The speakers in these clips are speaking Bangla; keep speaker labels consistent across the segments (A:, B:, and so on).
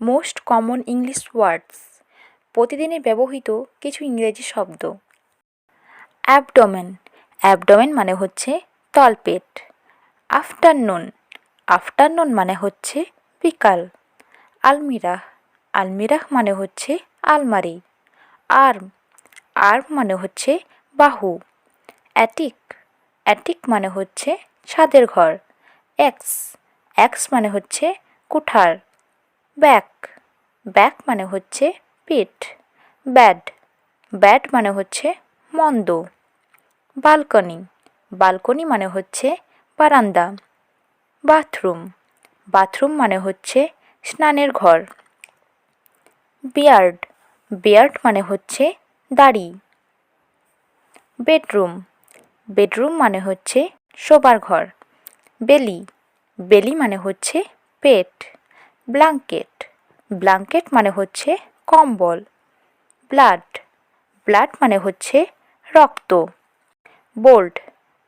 A: মোস্ট কমন ইংলিশ ওয়ার্ডস, প্রতিদিনে ব্যবহৃত কিছু ইংরেজি শব্দ। অ্যাবডোমেন, অ্যাবডোমেন মানে হচ্ছে তলপেট। আফটারনুন, আফটারনুন মানে হচ্ছে বিকাল। আলমিরাহ, আলমিরাহ মানে হচ্ছে আলমারি। আর্ম, আর্ম মানে হচ্ছে বাহু। অ্যাটিক, অ্যাটিক মানে হচ্ছে ছাদের ঘর। এক্স, এক্স মানে হচ্ছে কুঠার। ব্যাক, ব্যাক মানে হচ্ছে পিঠ। ব্যাড, ব্যাড মানে হচ্ছে মন্দ। বালকনি, বালকনি মানে হচ্ছে বারান্দা। বাথরুম, বাথরুম মানে হচ্ছে স্নানের ঘর। বিয়ার্ড, বিয়ার্ড মানে হচ্ছে দাড়ি। বেডরুম, বেডরুম মানে হচ্ছে শোবার ঘর। বেলি, বেলি মানে হচ্ছে পেট। ব্ল্যাঙ্কেট, ব্ল্যাঙ্কেট মানে হচ্ছে কম্বল। ব্লাড, ব্লাড মানে হচ্ছে রক্ত। বোল্ট,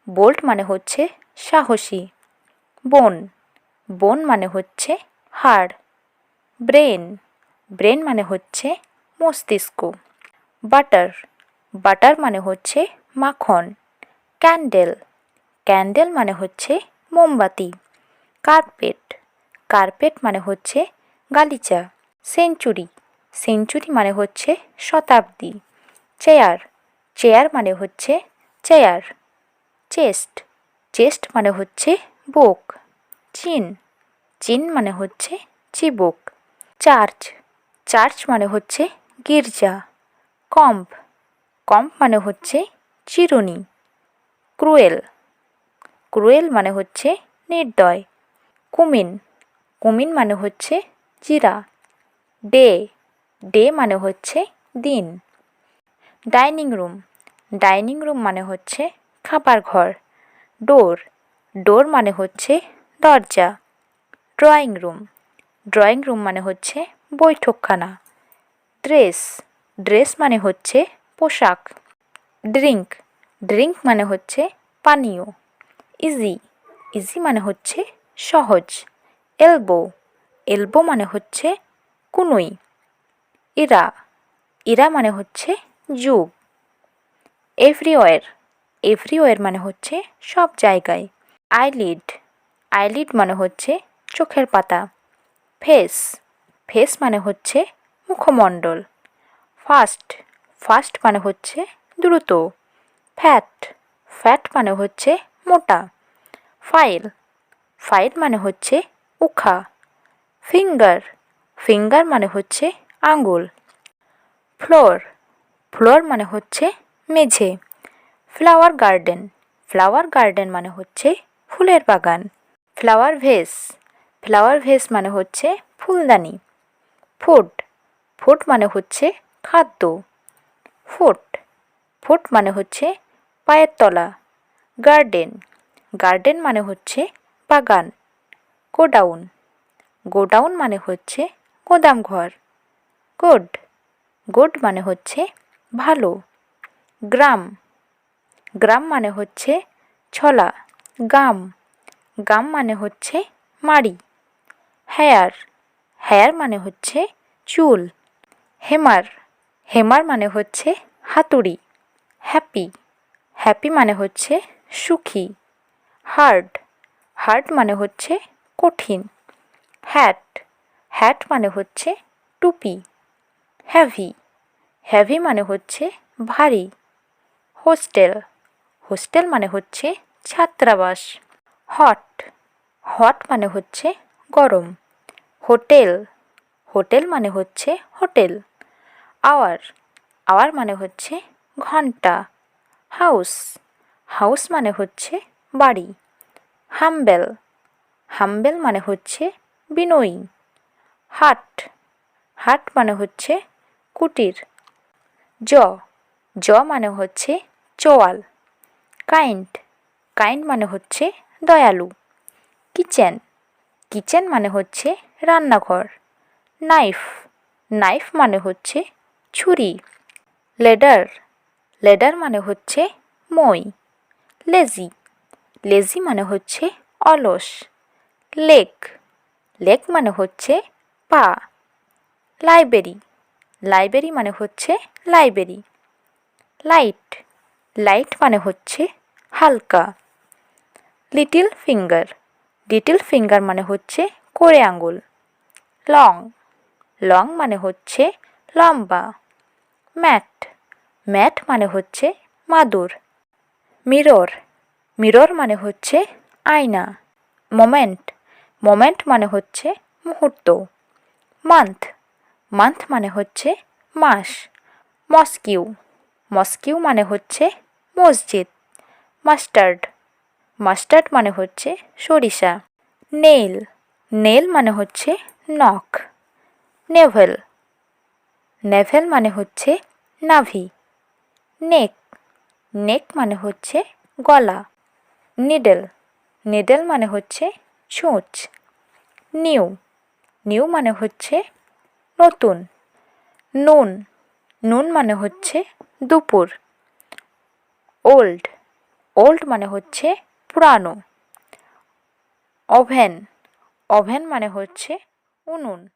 A: বোল্ট মানে হচ্ছে সাহসী। বোন, বোন মানে হচ্ছে হাড়। ব্রেন, ব্রেন মানে হচ্ছে মস্তিষ্ক। বাটার, বাটার মানে হচ্ছে মাখন। ক্যান্ডেল, ক্যান্ডেল মানে হচ্ছে মোমবাতি। কার্পেট, কার্পেট মানে হচ্ছে গালিচা। সেঞ্চুরি, সেঞ্চুরি মানে হচ্ছে শতাব্দী। চেয়ার, চেয়ার মানে হচ্ছে চেয়ার। চেস্ট, চেস্ট মানে হচ্ছে বুক। চিন, চিন মানে হচ্ছে চিবুক। চার্চ, চার্চ মানে হচ্ছে গির্জা। কম্প, কম্প মানে হচ্ছে চিরুনি। ক্রুয়েল, ক্রুয়েল মানে হচ্ছে নির্দয়। কুমিন, কুমিন মানে হচ্ছে জিরা। ডে, ডে মানে হচ্ছে দিন। ডাইনিং রুম, ডাইনিং রুম মানে হচ্ছে খাবার ঘর। ডোর, ডোর মানে হচ্ছে দরজা। ড্রয়িং রুম, ড্রয়িং রুম মানে হচ্ছে বৈঠকখানা। ড্রেস, ড্রেস মানে হচ্ছে পোশাক। ড্রিঙ্ক, ড্রিঙ্ক মানে হচ্ছে পানীয়। ইজি, ইজি মানে হচ্ছে সহজ। এলবো, এলবো মানে হচ্ছে কুনুই। ইরা, ইরা মানে হচ্ছে যুগ। এভরিওয়ার, এভরিওয়ার মানে হচ্ছে সব জায়গায়। আইলিড, আইলিড মানে হচ্ছে চোখের পাতা। ফেস, ফেস মানে হচ্ছে মুখমণ্ডল। ফাস্ট, ফাস্ট মানে হচ্ছে দ্রুত। ফ্যাট, ফ্যাট মানে হচ্ছে মোটা। ফাইল, ফাইল মানে হচ্ছে উখা। ফিঙ্গার, ফিঙ্গার মানে হচ্ছে আঙ্গুল। ফ্লোর, ফ্লোর মানে হচ্ছে মেঝে। ফ্লাওয়ার গার্ডেন, ফ্লাওয়ার গার্ডেন মানে হচ্ছে ফুলের বাগান। ফ্লাওয়ার ভেস, ফ্লাওয়ার ভেস মানে হচ্ছে ফুলদানি। ফুড, ফুড মানে হচ্ছে খাদ্য। ফুট, ফুট মানে হচ্ছে পায়ের তলা। গার্ডেন, গার্ডেন মানে হচ্ছে বাগান। গোডাউন, গোডাউন মানে হচ্ছে গোদাম ঘর। গুড, গুড মানে হচ্ছে ভালো। গ্রাম, গ্রাম মানে হচ্ছে ছলা। গাম, গাম মানে হচ্ছে মাড়ি। হেয়ার, হেয়ার মানে হচ্ছে চুল। হেমার, হেমার মানে হচ্ছে হাতুড়ি। হ্যাপি, হ্যাপি মানে হচ্ছে সুখী। হার্ড, হার্ড মানে হচ্ছে কঠিন। হ্যাট, হ্যাট মানে হচ্ছে টুপি। হ্যাভি, হ্যাভি মানে হচ্ছে ভারী। হোস্টেল, হোস্টেল মানে হচ্ছে ছাত্রাবাস। হট, হট মানে হচ্ছে গরম। হোটেল, হোটেল মানে হচ্ছে হোটেল। আওয়ার, আওয়ার মানে হচ্ছে ঘন্টা। হাউস, হাউস মানে হচ্ছে বাড়ি। হাম্বেল, হাম্বেল মানে হচ্ছে বিনয়ী। হাট, হাট মানে হচ্ছে কুটির। জ, জ মানে হচ্ছে চোয়াল। কাইন্ড, কাইন্ড মানে হচ্ছে দয়ালু। কিচেন, কিচেন মানে হচ্ছে রান্নাঘর। নাইফ, নাইফ মানে হচ্ছে ছুরি। লেডার, লেডার মানে হচ্ছে মই। লেজি, লেজি মানে হচ্ছে অলস। লেগ, লেগ মানে হচ্ছে পা। লাইব্রেরি, লাইব্রেরি মানে হচ্ছে লাইব্রেরি। লাইট, লাইট মানে হচ্ছে হালকা। লিটল ফিঙ্গার, লিটল ফিঙ্গার মানে হচ্ছে কড়ে আঙুল। লং, লং মানে হচ্ছে লম্বা। ম্যাট, ম্যাট মানে হচ্ছে মাদুর। মিরর, মিরর মানে হচ্ছে আয়না। মোমেন্ট, মোমেন্ট মানে হচ্ছে মুহূর্ত। মান্থ, মান্থ মানে হচ্ছে মাস। মস্কিউ, মস্কিউ মানে হচ্ছে মসজিদ। মাস্টার্ড, মাস্টার্ড মানে হচ্ছে সরিষা। নেইল, নেইল মানে হচ্ছে নখ। নেভেল, নেভেল মানে হচ্ছে নাভি। নেক, নেক মানে হচ্ছে গলা। নিডেল, নিডেল মানে হচ্ছে সূচ। নিউ, নিউ মানে হচ্ছে নতুন। নুন, নুন মানে হচ্ছে দুপুর। ওল্ড, ওল্ড মানে হচ্ছে পুরানো। ওভেন, ওভেন মানে হচ্ছে উনুন।